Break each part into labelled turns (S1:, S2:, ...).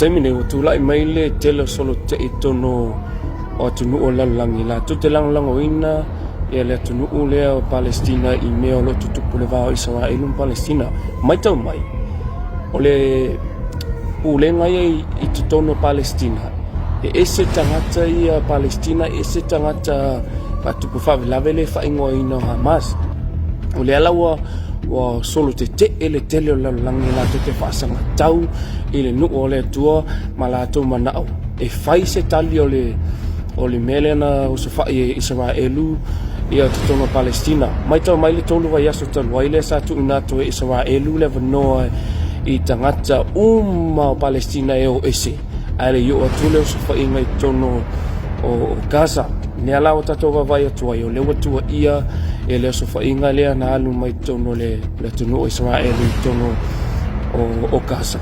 S1: taimine o tula I mai le tele solo te itono o tunu o lalangi la tu te lango ina e le tunu o lea o Palestina I mea o lo tutupu le vao Israel Palestina mai tau mai o le ulenga I tutono Palestina e ese tangata I Palestina ese tangata patupu whawelave le whaingoa ina Hamas o le alawa wa solo te ele tele o lalangi la te whaasanga tau I le nuu o le tua ma la tau manao e whai se tali o le mele na o se whai e Israelu ia tutonga Palestina mai tau mai le tolu wai aso talu ai le sa tu inato e Israelu le vanoa I tangata o Palestina e o ese ai le yo atule o se whai ngai tono o Gaza ne ala o tato wawai atua I o le watua ia e le so whai ngai lea na alu mai tono le tunu o Israelu tono o Gaza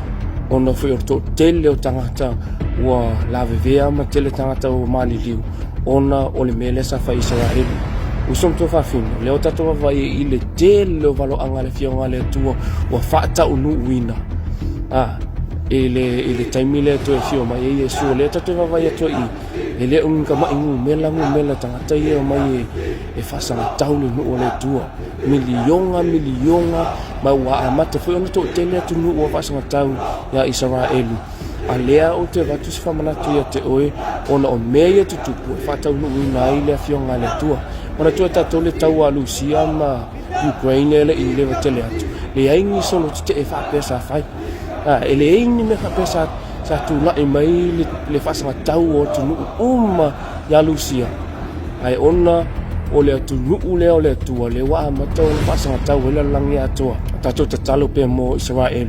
S1: ona foi o to tele o tangata ua lavevea ma tele tangata o maliliu ona o le mele sa fai Israel usom to fa fino le o tato vai I le tele o valo anga le fionga le tua ua fata unu wina ele taimile to e fio mai e su le tato vai to I ele un kama ingu mela tangata ia mai e fasanga taule no o le tua milionga ma wa amata foi ona to tele tu no o fasanga tau ya Israelu alea o te vatu se famana tu ia te oe ona o meia tutupu e fata unu ina ile fionga le tua ona tu tato le tau a Lucia ma Ukraine le I le vatele atu le aingi solo te e fa pesa fai ele aingi me fa pesa sa tu la I mai le fasanga tau o tu ya Lucia ai ona o le tu le o le tua le wa amata o fasanga tau le langi atua tato tatalo pe mo Israel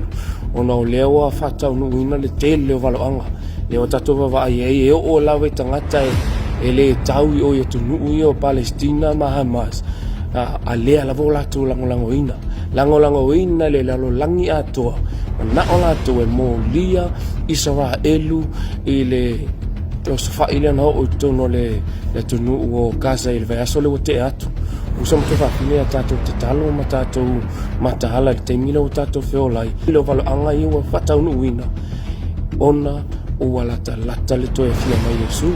S1: ona o le wa fata unu ina le tele o valoanga le o tato va ai e o lawe tangata e le tau I o tu o Palestina ma Hamas a le la vola tu lango ina le lalo langi atua na ola tu e mo lia Israelu I le o se whaile na o tono le tunu o Gaza I le vai aso le o te atu usam te whakine a tātou te talo ma tātou matahala te mila o tātou whiolai ilo valo anga I o whataunu wina ona o walata lata le toi fia mai Yesu